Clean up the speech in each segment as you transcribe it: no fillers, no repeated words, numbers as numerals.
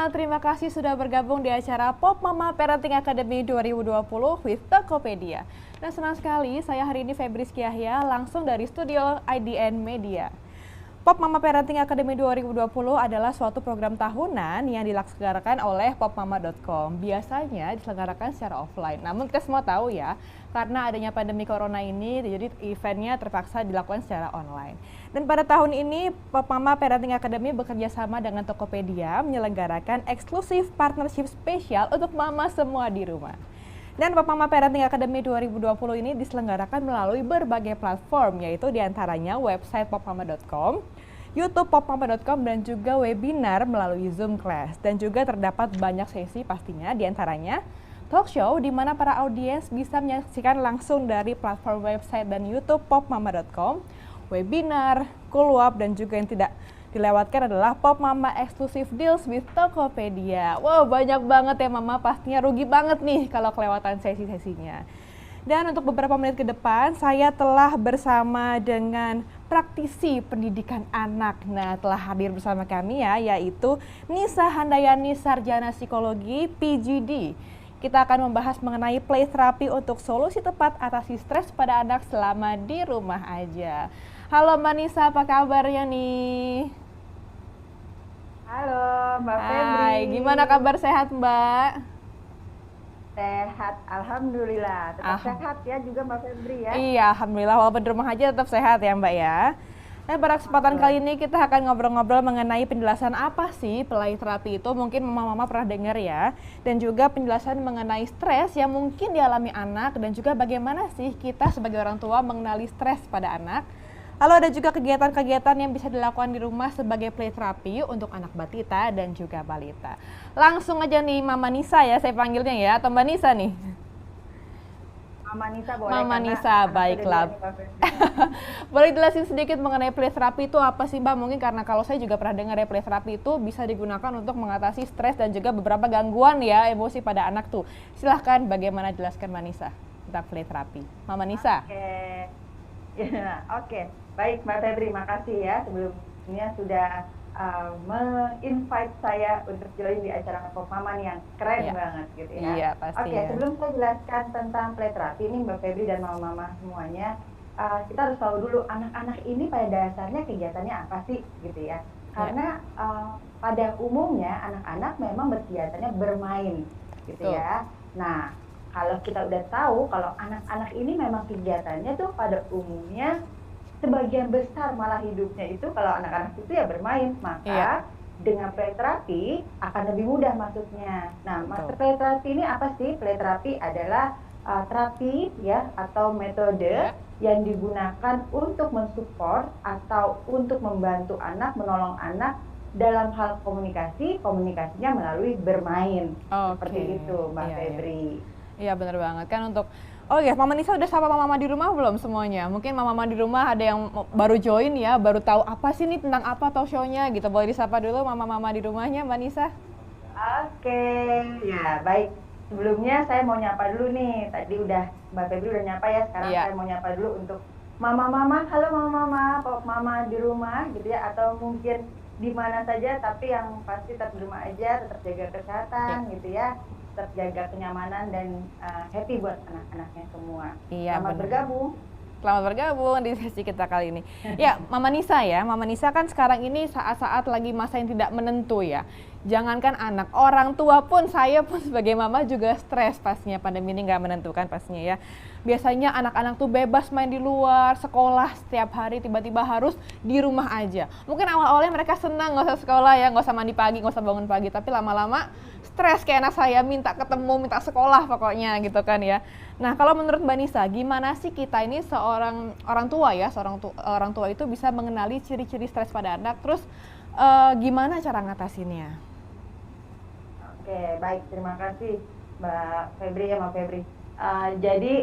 terima kasih sudah bergabung di acara Pop Mama Parenting Academy 2020 with Tokopedia. Dan senang sekali saya hari ini Febri Skiahya langsung dari studio IDN Media. Pop Mama Parenting Academy 2020 adalah suatu program tahunan yang dilaksanakan oleh popmama.com. Biasanya diselenggarakan secara offline. Namun kita semua tahu ya, karena adanya pandemi corona ini, jadi eventnya terpaksa dilakukan secara online. Dan pada tahun ini, Pop Mama Parenting Academy bekerja sama dengan Tokopedia menyelenggarakan eksklusif partnership spesial untuk mama semua di rumah. Dan Pop Mama Parenting Academy 2020 ini diselenggarakan melalui berbagai platform, yaitu diantaranya website popmama.com, YouTube popmama.com, dan juga webinar melalui Zoom Class. Dan juga terdapat banyak sesi pastinya, diantaranya talk show di mana para audiens bisa menyaksikan langsung dari platform website dan YouTube popmama.com, webinar, cool-up, dan juga yang tidak dilewatkan adalah Pop Mama Exclusive Deals with Tokopedia. Wow, banyak banget ya mama, pastinya rugi banget nih kalau kelewatan sesi-sesinya. Dan untuk beberapa menit ke depan, saya telah bersama dengan praktisi pendidikan anak. Nah, telah hadir bersama kami ya, yaitu Nisa Handayani, Sarjana Psikologi PGD. Kita akan membahas mengenai play therapy untuk solusi tepat atasi stres pada anak selama di rumah aja. Halo Mbak Nisa, apa kabarnya nih? Halo Mbak Febri. Hai, gimana kabar, sehat Mbak? Sehat, Alhamdulillah. Tetap sehat ya juga Mbak Febri ya? Iya, Alhamdulillah, walaupun di rumah aja tetap sehat ya Mbak ya. Nah, pada kesempatan kali ini kita akan ngobrol-ngobrol mengenai penjelasan apa sih play therapy itu. Mungkin mama-mama pernah dengar ya. Dan juga penjelasan mengenai stres yang mungkin dialami anak. Dan juga bagaimana sih kita sebagai orang tua mengenali stres pada anak. Lalu ada juga kegiatan-kegiatan yang bisa dilakukan di rumah sebagai play therapy untuk anak batita dan juga balita. Langsung aja nih Mama Nisa ya, saya panggilnya ya, atau Mbak Nisa nih? Mama Nisa boleh. Mama Nisa, baiklah. Boleh jelasin sedikit mengenai play therapy itu apa sih Mbak? Mungkin karena kalau saya juga pernah dengar ya, play therapy itu bisa digunakan untuk mengatasi stres dan juga beberapa gangguan ya emosi pada anak tuh. Silahkan bagaimana jelaskan Mbak Nisa tentang play therapy. Mama Nisa. Oke. Baik Mbak Febri, makasih ya sebelumnya sudah me-invite saya untuk join di acara Pop Mama yang keren banget gitu ya. Iya, pasti. Oke, sebelum saya jelaskan tentang play therapy ini Mbak Febri dan mama-mama semuanya, kita harus tahu dulu anak-anak ini pada dasarnya kegiatannya apa sih gitu ya. Karena pada umumnya anak-anak memang berkegiatannya bermain gitu ya. Nah, kalau kita udah tahu kalau anak-anak ini memang kegiatannya tuh pada umumnya sebagian besar malah hidupnya itu kalau anak-anak itu ya bermain, maka dengan play therapy akan lebih mudah masuknya. Nah, maksud play therapy ini apa sih? Play therapy adalah terapi ya atau metode yang digunakan untuk mensupport atau untuk membantu anak, menolong anak dalam hal komunikasinya melalui bermain. Seperti itu Mbak Febri. Iya benar banget kan untuk Mama Nisa udah sama mama di rumah belum semuanya? Mungkin mama di rumah ada yang baru join ya, baru tahu apa sih nih tentang apa talk show-nya gitu. Boleh disapa dulu mama-mama di rumahnya Mbak Nisa? Oke, ya baik. Sebelumnya saya mau nyapa dulu nih. Tadi udah Mbak Febri udah nyapa ya, sekarang saya mau nyapa dulu untuk mama-mama. Halo mama-mama, Pop Mama di rumah gitu ya, atau mungkin di mana saja tapi yang pasti tetap di rumah aja, tetap jaga kesehatan gitu ya. Tetap jaga kenyamanan dan happy buat anak-anaknya semua. Selamat bergabung. Selamat bergabung di sesi kita kali ini. Ya, Mama Nisa ya. Mama Nisa kan sekarang ini saat-saat lagi masa yang tidak menentu ya. Jangankan anak, orang tua pun, saya pun sebagai mama juga stres pastinya. Pandemi ini nggak menentukan pastinya ya. Biasanya anak-anak tuh bebas main di luar, sekolah setiap hari tiba-tiba harus di rumah aja. Mungkin awal-awalnya mereka senang nggak usah sekolah ya, nggak usah mandi pagi, nggak usah bangun pagi. Tapi lama-lama stres kayak anak saya, minta ketemu, minta sekolah pokoknya gitu kan ya. Nah, kalau menurut Mbak Nisa, gimana sih kita ini seorang orang tua ya, orang tua itu bisa mengenali ciri-ciri stres pada anak, terus gimana cara ngatasinnya? Oke, baik, terima kasih Mbak Febri ya, Mbak Febri. Jadi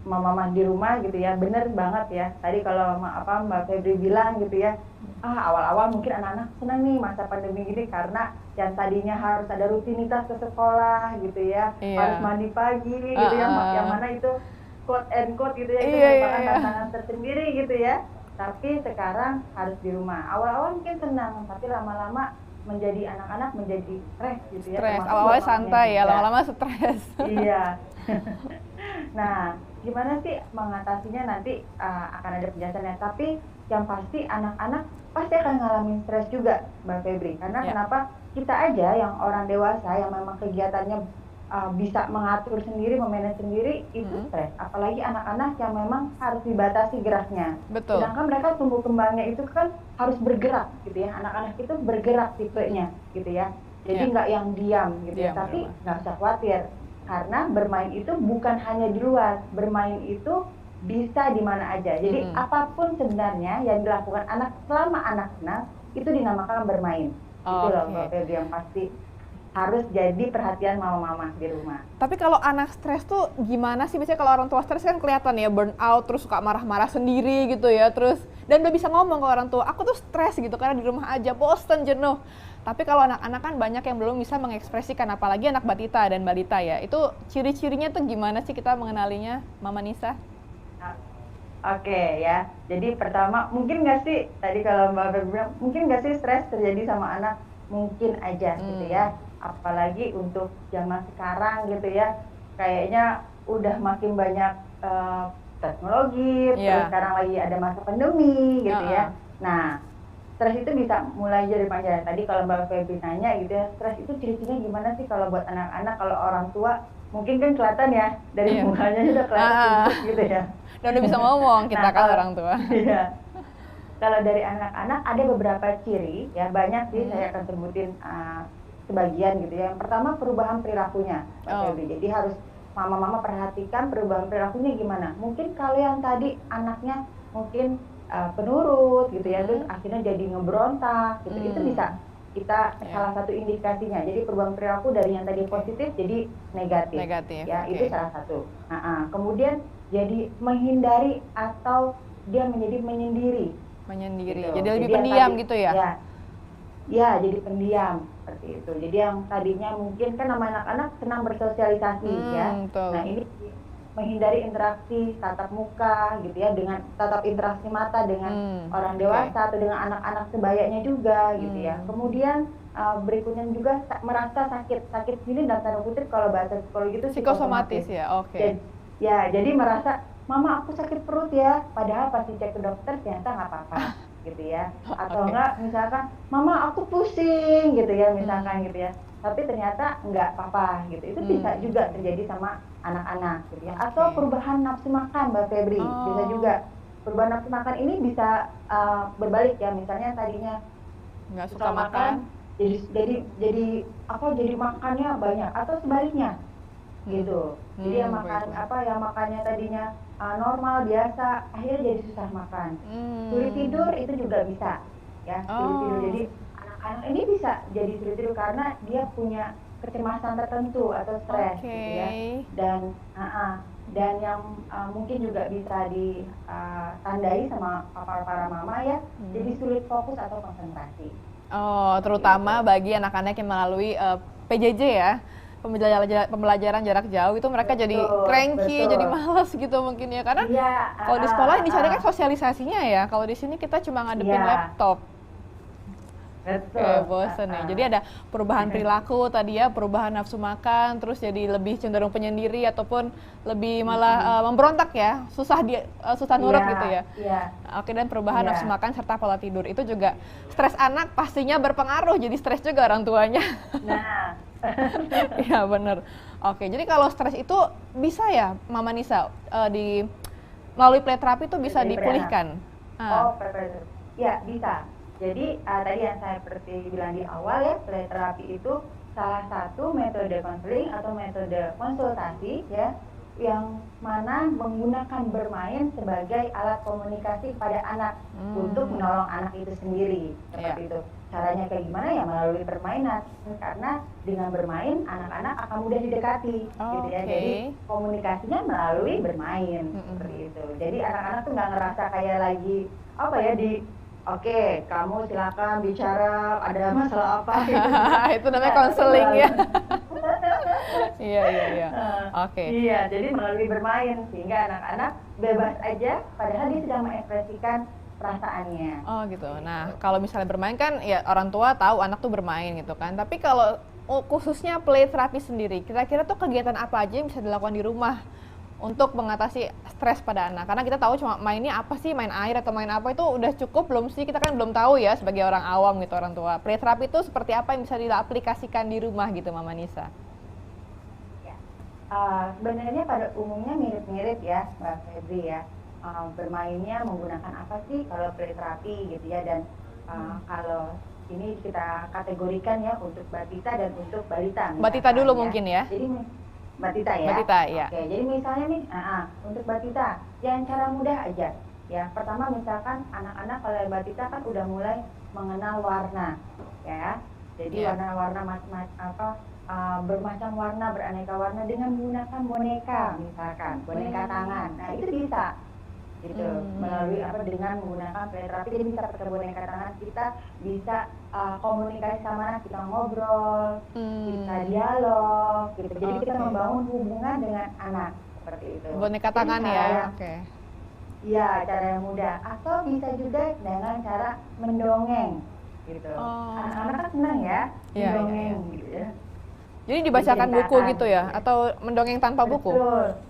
mama di rumah gitu ya, bener banget ya. Tadi kalau Mbak Febri bilang gitu ya, awal-awal mungkin anak-anak senang nih masa pandemi gini karena yang tadinya harus ada rutinitas ke sekolah gitu ya, harus mandi pagi gitu ya, yang mana itu quote and quote gitu ya, itu merupakan tantangan tersendiri gitu ya. Tapi sekarang harus di rumah. Awal-awal mungkin senang, tapi lama-lama menjadi anak-anak menjadi stres gitu ya. Stres, termasuk awalnya buat mamanya santai ya, juga. lama-lama stres. Iya. Nah, gimana sih mengatasinya nanti akan ada penjelasannya. Tapi yang pasti anak-anak pasti akan ngalamin stres juga, Mbak Febri. Karena Ya. kenapa? Kita aja yang orang dewasa yang memang kegiatannya bisa mengatur sendiri, memanage sendiri, itu stres. Apalagi anak-anak yang memang harus dibatasi geraknya. Betul. Sedangkan mereka tumbuh kembangnya itu kan harus bergerak gitu ya. Anak-anak itu bergerak tipenya gitu ya. Jadi nggak yang diam gitu ya. Tapi nggak usah khawatir. Karena bermain itu bukan hanya di luar, bermain itu bisa di mana aja. Jadi apapun sebenarnya yang dilakukan anak selama anak senang itu dinamakan bermain. Itu loh Mbak Febri yang pasti harus jadi perhatian mama-mama di rumah. Tapi kalau anak stres tuh gimana sih? Biasanya kalau orang tua stres kan kelihatan ya burn out, terus suka marah-marah sendiri gitu ya, terus dan udah bisa ngomong ke orang tua, aku tuh stres gitu karena di rumah aja bosen, jenuh. Tapi kalau anak-anak kan banyak yang belum bisa mengekspresikan, apalagi anak batita dan balita ya. Itu ciri-cirinya tuh gimana sih kita mengenalinya, Mama Nisa? Oke ya, jadi pertama mungkin nggak sih, tadi kalau Mbak Febri bilang, mungkin nggak sih stres terjadi sama anak? Mungkin aja gitu ya, apalagi untuk zaman sekarang gitu ya, kayaknya udah makin banyak teknologi, terus sekarang lagi ada masa pandemi gitu ya. Nah, stres itu bisa mulai dari pelajaran. Tadi kalau Mbak Febri nanya gitu ya, stres itu ciri-cirinya gimana sih kalau buat anak-anak? Kalau orang tua mungkin kan kelihatan ya, dari mukanya sudah kelihatan gitu ya. Dan udah bisa ngomong kita kan orang tua. Iya. Kalau dari anak-anak ada beberapa ciri ya, banyak sih, saya akan sebutin sebagian gitu ya. Yang pertama perubahan perilakunya, Jadi harus mama-mama perhatikan perubahan perilakunya gimana. Mungkin kalau yang tadi anaknya mungkin penurut gitu ya, terus akhirnya jadi ngebrontak gitu, itu bisa kita salah satu indikasinya. Jadi perubahan perilaku dari yang tadi positif jadi negatif. Ya, itu salah satu. Kemudian jadi menghindari atau dia menjadi menyendiri. Gitu. Jadi lebih pendiam gitu ya? Ya, jadi pendiam seperti itu. Jadi yang tadinya mungkin kan nama anak-anak senang bersosialisasi ya. Betul. Nah, ini menghindari interaksi tatap muka gitu ya, dengan tatap interaksi mata dengan orang dewasa atau dengan anak-anak sebayanya juga gitu ya. Kemudian berikutnya juga merasa sakit ini dalam tanda kutip kalau bahasa psikologi itu psikosomatis ya. Jadi merasa mama aku sakit perut ya, padahal pas dicek ke dokter ternyata nggak apa-apa gitu ya. Atau enggak misalkan mama aku pusing gitu ya, misalkan gitu ya, tapi ternyata nggak apa-apa gitu. Itu bisa juga terjadi sama anak-anak gitu ya. Atau perubahan nafsu makan, Mbak Febri, bisa juga. Perubahan nafsu makan ini bisa berbalik ya, misalnya tadinya nggak suka makan jadi makannya banyak, atau sebaliknya gitu. Jadi yang makannya tadinya normal biasa, akhirnya jadi susah makan. Sulit tidur itu juga bisa ya, sulit tidur. Jadi anak-anak ini bisa jadi sulit tidur karena dia punya kecemasan tertentu atau stres gitu ya. Dan yang mungkin juga bisa ditandai sama para mama ya, jadi sulit fokus atau konsentrasi. Terutama bagi anak-anak yang melalui PJJ ya, pembelajaran jarak jauh, itu mereka jadi cranky, jadi malas gitu mungkin ya, karena kalau di sekolah ini cari kan sosialisasinya ya, kalau di sini kita cuma ngadepin laptop. Bosen nih. Jadi ada perubahan perilaku tadi ya, perubahan nafsu makan, terus jadi lebih cenderung penyendiri ataupun lebih malah memberontak ya, susah nurut gitu ya. Dan perubahan nafsu makan serta pola tidur itu juga stres anak pastinya berpengaruh, jadi stres juga orang tuanya. Iya benar. Jadi kalau stres itu bisa ya, Mama Nisa, melalui play terapi itu bisa dipulihkan. Ya bisa. Jadi tadi yang saya seperti bilang di awal ya, play terapi itu salah satu metode konseling atau metode konsultasi ya, yang mana menggunakan bermain sebagai alat komunikasi pada anak untuk menolong anak itu sendiri, seperti itu. Caranya kayak gimana ya, melalui permainan, karena dengan bermain anak-anak akan mudah didekati gitu ya. Jadi komunikasinya melalui bermain seperti itu. Jadi anak-anak tuh nggak ngerasa kayak lagi kamu silakan bicara, ada masalah apa gitu. Itu namanya konseling ya. Iya. Iya, jadi melalui bermain sehingga anak-anak bebas aja, padahal dia sedang mengekspresikan perasaannya. Oh gitu. Nah, kalau misalnya bermain kan ya orang tua tahu anak tuh bermain gitu kan. Tapi kalau khususnya play therapy sendiri, kira-kira tuh kegiatan apa aja yang bisa dilakukan di rumah untuk mengatasi stres pada anak? Karena kita tahu cuma mainnya apa sih, main air atau main apa itu udah cukup belum sih? Kita kan belum tahu ya sebagai orang awam gitu, orang tua. Play therapy itu seperti apa yang bisa diaplikasikan di rumah gitu, Mama Nisa? Sebenarnya pada umumnya mirip-mirip ya, Mbak Febri ya. Bermainnya menggunakan apa sih kalau play therapy gitu ya, dan kalau ini kita kategorikan ya untuk batita dan untuk balita. Batita dulu mungkin ya. Jadi batita ya. Batita ya. Oke, jadi misalnya nih, untuk batita, yang cara mudah aja. Ya, pertama misalkan anak-anak kalau batita kan udah mulai mengenal warna, ya. Jadi warna-warna bermacam warna, beraneka warna dengan menggunakan boneka, misalkan boneka tangan. Nah itu bisa, gitu, melalui dengan menggunakan play therapy. Jadi bisa pakai boneka tangan, kita bisa komunikasi sama anak, kita ngobrol, kita dialog, gitu. Jadi kita membangun hubungan dengan anak seperti itu. Boneka tangan ya, oke. Iya, cara yang mudah. Atau bisa juga dengan cara mendongeng, gitu. Anak-anak kan senang ya, mendongeng, gitu ya. Jadi dibacakan buku gitu ya, atau mendongeng tanpa buku? Betul.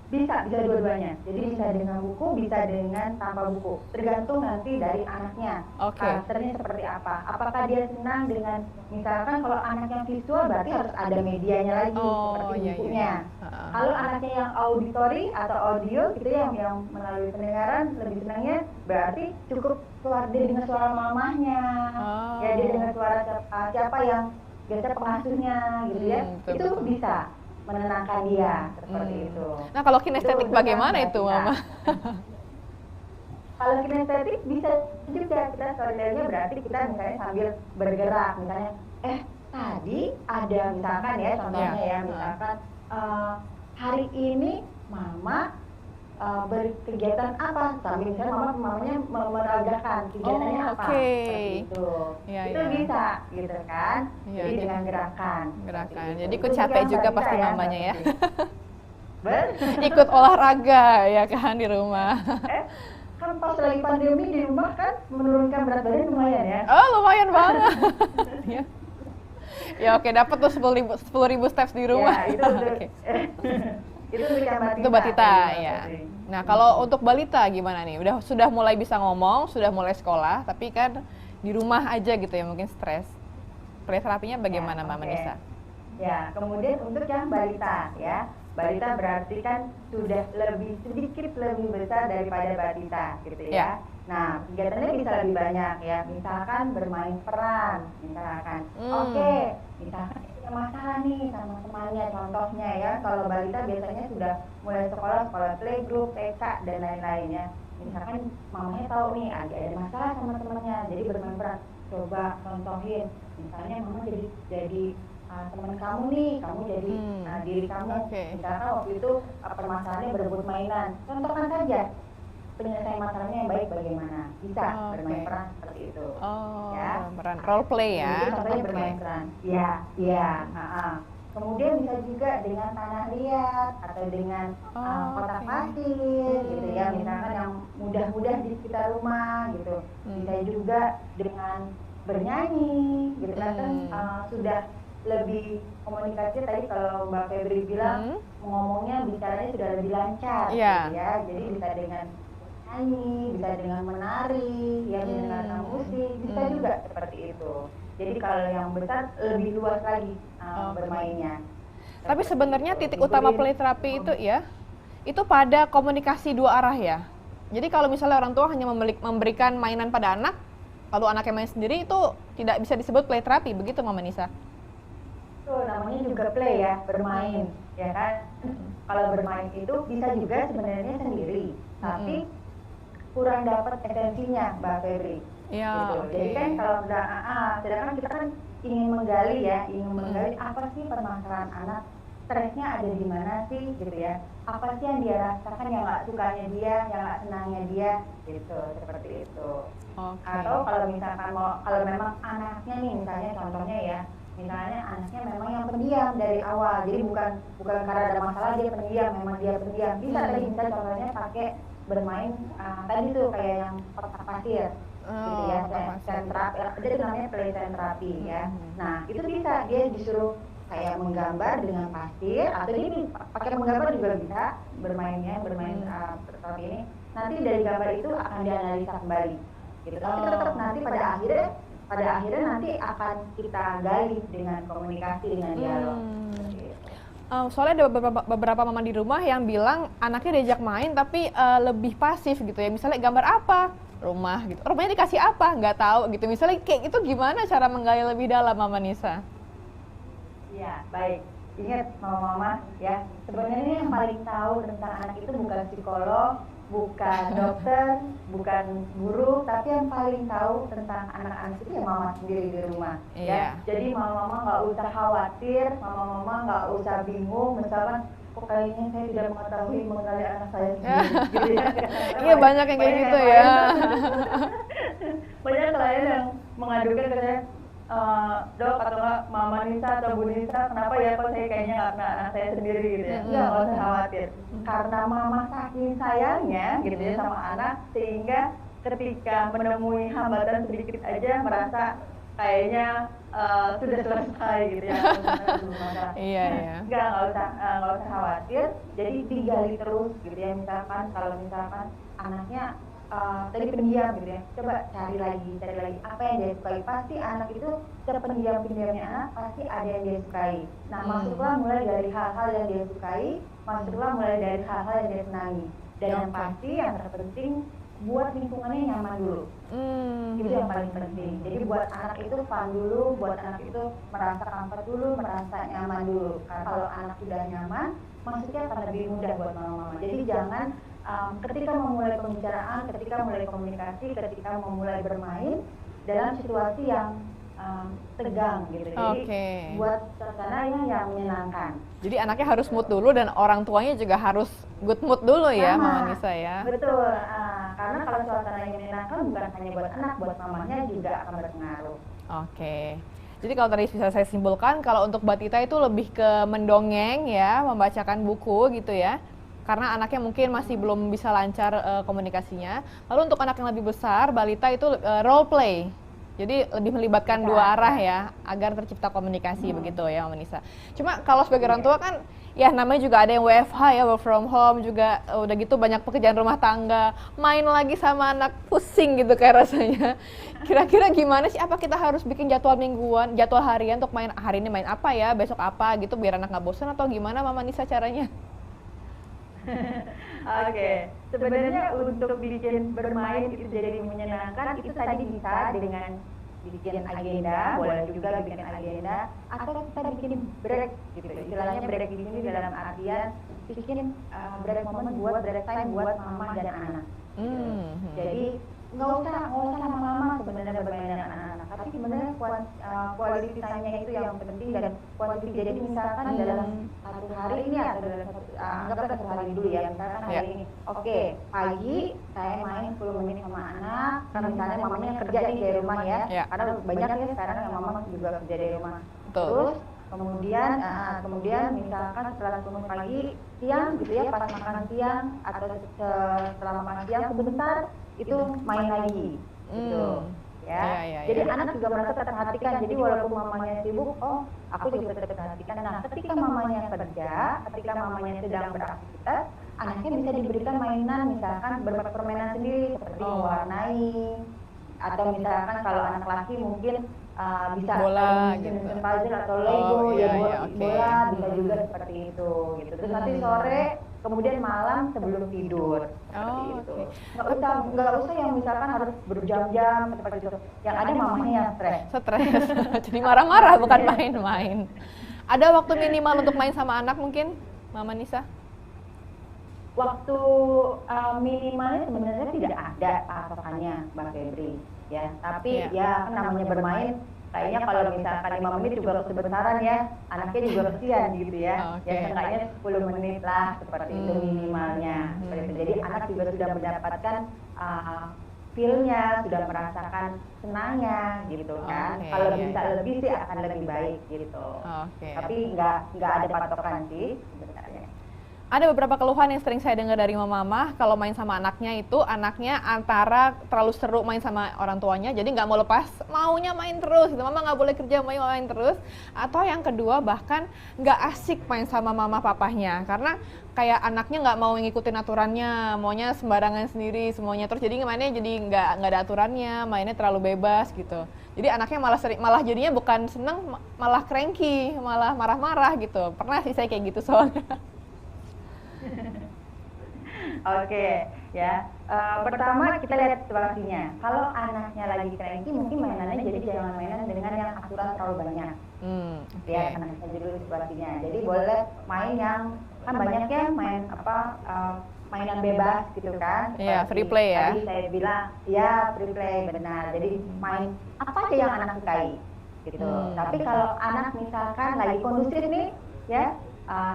Bisa dua-duanya. Jadi bisa dengan buku, bisa dengan tanpa buku. Tergantung nanti dari anaknya. Karakternya seperti apa. Apakah dia senang dengan, misalkan kalau anak yang visual berarti harus ada medianya lagi, seperti bukunya. Kalau anaknya yang auditory atau audio gitu ya, yang melalui pendengaran, lebih senangnya berarti cukup dia dengar suara mamahnya. Ya, dia dengar suara siapa yang biasanya pengasuhnya gitu ya. Itu bisa menenangkan dia seperti itu. Nah, kalau kinestetik bagaimana itu, Mama? Kalau kinestetik bisa juga, kita storytelling-nya berarti kita misalnya sambil bergerak, misalnya tadi ada misalkan ya, contohnya ya, misalkan hari ini Mama berkegiatan apa, sambil misalnya mamanya mengerjakan kegiatannya apa, seperti itu. Itu bisa gitu kan. Jadi dengan gerakan. Jadi ikut capek juga pasti mamanya ya. Ikut olahraga ya kan di rumah. Kan pas lagi pandemi di rumah kan menurunkan berat badan lumayan ya. Lumayan banget. Ya oke, dapat tuh 10.000 steps di rumah. Ya, itu itu batita ya. Nah, kalau untuk balita gimana nih? Sudah mulai bisa ngomong, sudah mulai sekolah, tapi kan di rumah aja gitu ya, mungkin stres. Play terapinya bagaimana, Mama Nisa? Ya, kemudian untuk yang balita ya. Balita berarti kan sudah sedikit lebih besar daripada batita gitu ya. Nah, kegiatannya bisa lebih banyak ya. Misalkan bermain peran, misalkan. Misalkan masalah nih sama temannya, contohnya ya, kalau balita biasanya sudah mulai sekolah playgroup, TK dan lain-lain ya. Misalkan mamanya tahu nih ada masalah sama temannya, jadi bermain peran, coba contohin, misalnya mama jadi teman kamu nih, kamu jadi diri kamu. Misalkan waktu itu permasalahannya berebut mainan, contohkan saja penyelesaian masalahnya yang baik bagaimana, bisa bermain peran seperti itu. Ya, peran role play ya. Contohnya bermain peran. Iya. Kemudian bisa juga dengan tanah liat atau dengan kotak pasir gitu ya, misalkan yang mudah-mudah di sekitar rumah gitu. Bisa juga dengan bernyanyi gitu kan, sudah lebih komunikasi. Tadi kalau Mbak Febri bilang ngomongnya, bicaranya sudah lebih lancar gitu ya. Jadi bisa dengan nyanyi, bisa dengan menari, ya mendengarkan musik, bisa juga seperti itu. Jadi kalau yang besar lebih luas lagi bermainnya. Tapi sebenarnya titik utama play therapy itu ya, itu pada komunikasi dua arah ya. Jadi kalau misalnya orang tua hanya memberikan mainan pada anak, kalau anaknya main sendiri itu tidak bisa disebut play therapy, begitu Mama Nisa? Itu namanya juga play ya, bermain, ya kan? Kalau bermain itu bisa juga sebenarnya sendiri, tapi kurang dapat esensinya, Mbak Febri. Gitu. Jadi kan kalau udah sedangkan kita kan ingin menggali apa sih permasalahan anak, stresnya ada di mana sih gitu ya, apa sih yang dia rasakan, yang nggak sukanya dia, yang nggak senangnya dia, gitu, seperti itu. Atau kalau misalkan kalau memang anaknya nih, misalnya contohnya ya, misalnya anaknya memang yang pendiam dari awal, jadi bukan karena ada masalah dia pendiam, memang dia pendiam, bisa tadi contohnya pakai bermain tadi tuh kayak yang kotak pasir gitu ya, terapi, ada tuh namanya playtime terapi ya. Nah itu bisa dia disuruh kayak menggambar dengan pasir, atau ini pakai menggambar juga bisa bermain terapi ini. Nanti dari gambar itu akan dianalisa kembali gitu. Tapi tetap nanti pada akhirnya nanti akan kita gali dengan komunikasi, dengan dialog. Soalnya ada beberapa mama di rumah yang bilang anaknya diajak main tapi lebih pasif gitu ya. Misalnya gambar apa? Rumah gitu. Rumahnya dikasih apa? Nggak tahu gitu. Misalnya kayak itu gimana cara menggali lebih dalam, Mama Nisa? Ya, baik. Ingat mama-mama ya, sebenarnya yang paling tahu tentang anak itu bukan psikolog, bukan dokter, bukan guru, tapi yang paling tahu tentang anak-anak itu ya mama sendiri di rumah. Ya. Jadi mama-mama nggak usah khawatir, mama-mama nggak usah bingung, misalkan kok kayaknya saya tidak mengetahui mengenai anak saya sendiri. Gitu ya. Iya, banyak yang kayak gitu ya. Banyak klien yang mengadukan ke saya, dok atau enggak Mama Nisa atau Bu Nisa, kenapa ya kok saya kayaknya nggak pernah anak saya sendiri gitu ya. Nggak usah khawatir, karena mama saking sayangnya gitu ya sama anak, sehingga ketika menemui hambatan sedikit aja merasa kayaknya sudah selesai gitu ya. Iya. Nggak usah khawatir, jadi digali terus gitu ya. Misalkan kalau anaknya tadi pendiam gitu ya, coba cari lagi apa yang dia sukai. Pasti anak itu sependiam-pendiamnya anak pasti ada yang dia sukai. Nah masuklah mulai dari hal-hal yang dia sukai, masuklah mulai dari hal-hal yang dia senangi, dan yang pasti yang terpenting buat lingkungannya nyaman dulu. Itu yang paling penting. Jadi buat anak itu fun dulu, buat anak itu merasa comfort dulu, merasa nyaman dulu. Karena kalau anak sudah nyaman, maksudnya akan lebih mudah buat mama-mama. Jadi jangan ketika memulai pembicaraan, ketika memulai komunikasi, ketika memulai bermain dalam situasi yang tegang gitu. Jadi buat suasananya yang menyenangkan. Jadi anaknya harus mood dulu dan orang tuanya juga harus good mood dulu ya, Mama Nisa ya. Betul. Karena kalau suasananya menyenangkan bukan hanya buat anak, buat mamanya juga akan berpengaruh. Jadi kalau tadi bisa saya simpulkan, kalau untuk Mbak Tita itu lebih ke mendongeng ya, membacakan buku gitu ya. Karena anaknya mungkin masih belum bisa lancar komunikasinya. Lalu untuk anak yang lebih besar, balita itu role play. Jadi lebih melibatkan dua arah ya, agar tercipta komunikasi begitu ya, Mama Nisa. Cuma kalau sebagai orang tua kan, ya namanya juga ada yang WFH ya, work from home juga, udah gitu banyak pekerjaan rumah tangga, main lagi sama anak pusing gitu kayak rasanya. Kira-kira gimana sih, apa kita harus bikin jadwal mingguan, jadwal harian untuk main, hari ini main apa ya, besok apa gitu, biar anak nggak bosan, atau gimana Mama Nisa caranya? Sebenarnya untuk bikin bermain itu jadi menyenangkan, itu tadi bisa dengan bikin agenda, boleh juga bikin agenda, atau kita bikin break gitu. Istilahnya break di sini dalam artian bikin break momen buat break time buat mama dan anak. Jadi nggak usah lama-lama sebenarnya bermain dengan anak-anak, tapi sebenarnya quality time-nya itu yang penting, dan quality. Jadi misalkan dalam satu hari ini atau dalam anggaplah satu hari dulu ya, misalkan hari ini pagi saya main 10 menit sama anak, karena misalnya mamanya kerja nih dari rumah ya, karena banyak ya sekarang yang mama juga kerja dari rumah. Terus kemudian misalkan setelah 10 menit pagi, siang gitu ya, pas makan siang atau setelah makan siang sebentar itu main lagi gitu ya. Jadi anak juga merasa terperhatikan. Jadi walaupun mamanya sibuk, aku juga terperhatikan. Nah ketika mamanya kerja, ketika mamanya sedang beraktivitas, anaknya bisa diberikan mainan, misalkan berpermainan sendiri seperti mewarnai, atau misalkan kalau anak laki mungkin bisa bola gitu, puzzle atau Lego, bola bisa juga seperti itu gitu. Terus nanti sore, kemudian malam sebelum tidur seperti itu. Nggak usah yang misalkan harus berjam-jam seperti itu. Yang ada mamanya yang stres. Jadi marah-marah bukan main-main. Ada waktu minimal untuk main sama anak mungkin, Mama Nisa? Waktu minimalnya sebenarnya tidak ada patokannya, Mbak Febri ya. Tapi ya namanya bermain, kayaknya kalau misalkan 5 menit juga kesebentarnya ya, anaknya juga kesian gitu ya. Ya seenggaknya 10 menit lah seperti itu minimalnya. Jadi anak juga sudah mendapatkan feel-nya, sudah merasakan senangnya gitu kan. Kalau bisa lebih sih akan lebih baik gitu. Tapi nggak ada patokan sih sebenarnya. Ada beberapa keluhan yang sering saya dengar dari mama kalau main sama anaknya itu, anaknya antara terlalu seru main sama orang tuanya, jadi nggak mau lepas, maunya main terus, gitu. Mama nggak boleh kerja, mau main terus. Atau yang kedua bahkan nggak asik main sama mama papahnya, karena kayak anaknya nggak mau ngikutin aturannya, maunya sembarangan sendiri semuanya, terus jadi mainnya jadi nggak ada aturannya, mainnya terlalu bebas gitu. Jadi anaknya malah jadinya bukan seneng, malah cranky, malah marah-marah gitu. Pernah sih saya kayak gitu soalnya. Oke, ya. Pertama kita lihat situasinya. Kalau anaknya lagi cranky, mungkin mainannya jadi jangan mainan dengan yang aturan terlalu banyak. Ya, anak saja dulu situasinya. Jadi boleh main yang kan banyak ya main mainan bebas gitu kan. Iya, free play ya. Tadi saya bilang, ya free play benar. Jadi main apa aja yang anak sukai gitu. Tapi kalau anak misalkan lagi kondusif nih, ya.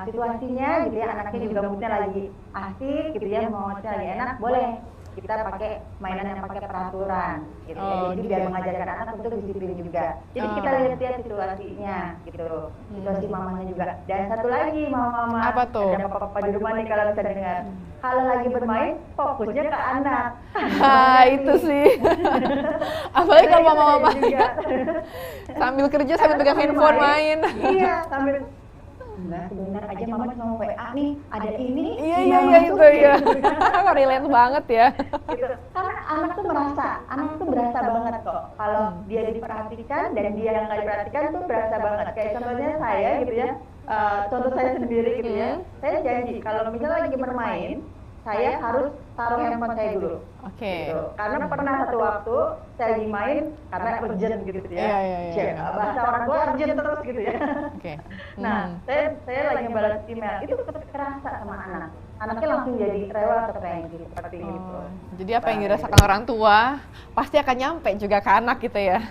Situasinya gitu ya, anaknya juga mungkin lagi asik gitu ya, mau lagi enak, boleh kita pakai mainan yang pakai peraturan gitu ya. Jadi biar mengajarkan anak untuk disiplin juga. Jadi kita lihat situasinya gitu, situasi mamanya juga. Dan satu lagi mama-mama, apa tuh? Ada papa-papa di rumah nih kalau bisa dengar. Kalau lagi bermain, fokusnya ke anak. Itu sih. Apalagi kalau mama-mama sambil kerja sambil pegang handphone main. Iya, sambil enggak, sebentar aja mama cuma WA nih, ada ini. Iya itu ya. Relate banget ya. Gitu. Karena anak tuh berasa banget kok. Kalau dia diperhatikan dan dia yang nggak diperhatikan tuh berasa banget. Kayak contohnya saya gitu ya, contoh saya sendiri gitu ya. Saya janji kalau misalnya lagi bermain, saya harus taruh handphone saya dulu. Gitu. Karena pernah satu waktu saya lagi main karena urgent gitu ya. Bahasa orang tua urgent terus gitu ya. Nah, saya lagi balas email, itu kerasa sama anak. Anaknya langsung jadi rewel atau cranky seperti itu. Jadi apa yang dirasakan orang tua pasti akan nyampe juga ke anak gitu ya.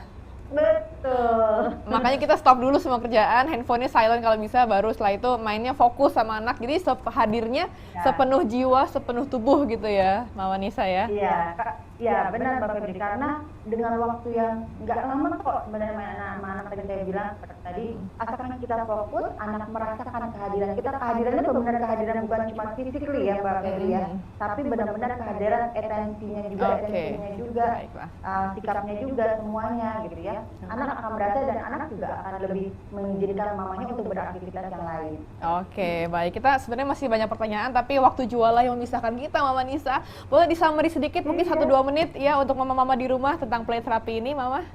Betul. Makanya kita stop dulu semua kerjaan, handphonenya silent kalau bisa, baru setelah itu mainnya fokus sama anak. Jadi hadirnya sepenuh jiwa, sepenuh tubuh gitu ya, Mama Nisa ya. Iya, benar Mbak Febri, karena dengan waktu yang nggak lama kok sebenarnya main sama anak tadi saya bilang seperti tadi, asalkan kita fokus, anak merasakan kehadiran kita. Kehadirannya benar-benar kehadiran bukan cuma physically ya Mbak Febri ya, tapi benar-benar kehadiran atensinya juga, sikapnya juga, semuanya gitu ya. Anak akan merasa dan anak juga akan lebih mengizinkan mamanya untuk beraktivitas yang lain. Oke, baik. Kita sebenarnya masih banyak pertanyaan, tapi waktu jualah yang memisahkan kita, Mama Nisa. Boleh disummary sedikit, mungkin 1-2 menit ya untuk mama-mama di rumah tentang play therapy ini, Mama?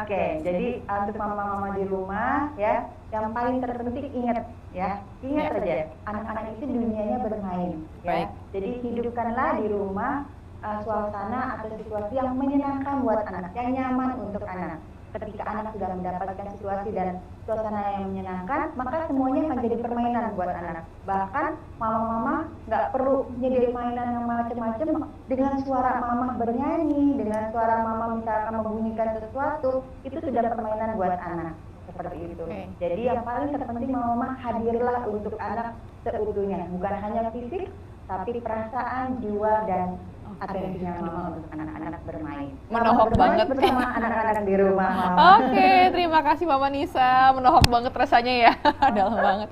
Oke, jadi untuk mama-mama di rumah ya, yang paling terpenting ingat aja, anak-anak itu dunianya bermain. Ya. Jadi hidupkanlah di rumah suasana atau situasi yang menyenangkan buat anak, yang nyaman untuk anak. Ketika anak sudah mendapatkan situasi dan suasana yang menyenangkan, maka semuanya akan jadi permainan buat anak. Bahkan mama-mama nggak perlu nyediain mainan yang macam-macam, dengan suara mama bernyanyi, dengan suara mama misalkan membunyikan sesuatu, itu sudah permainan buat anak. Seperti itu. Jadi yang paling terpenting mama hadirlah untuk anak seutuhnya, bukan hanya fisik, tapi perasaan, jiwa, dan atensinya mama untuk anak-anak bermain. Menohok banget bersama anak-anak di rumah. Oke, terima kasih Mama Nisa. Menohok banget rasanya ya. Dalam banget.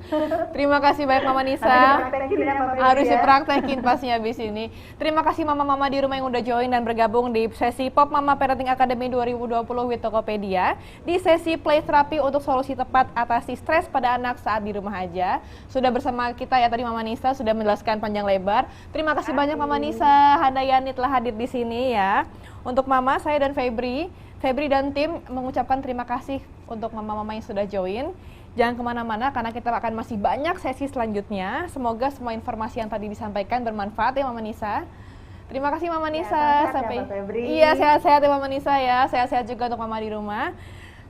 Terima kasih banyak Mama Nisa. Harus dipraktekin pasnya habis ini. Terima kasih mama-mama di rumah yang udah join dan bergabung di sesi Pop Mama Parenting Academy 2020 with Tokopedia. Di sesi play therapy untuk solusi tepat atasi stres pada anak saat di rumah aja. Sudah bersama kita ya tadi Mama Nisa sudah menjelaskan panjang lebar. Terima kasih banyak Mama Nisa. Yani telah hadir di sini ya. Untuk Mama, saya dan Febri dan tim mengucapkan terima kasih untuk mama-mama yang sudah join. Jangan kemana-mana karena kita akan masih banyak sesi selanjutnya. Semoga semua informasi yang tadi disampaikan bermanfaat ya Mama Nisa. Terima kasih Mama Nisa. Sampai iya sehat-sehat ya Mama Nisa ya. Sehat-sehat juga untuk Mama di rumah.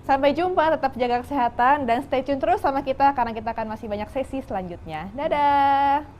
Sampai jumpa, tetap jaga kesehatan dan stay tune terus sama kita karena kita akan masih banyak sesi selanjutnya. Dadah.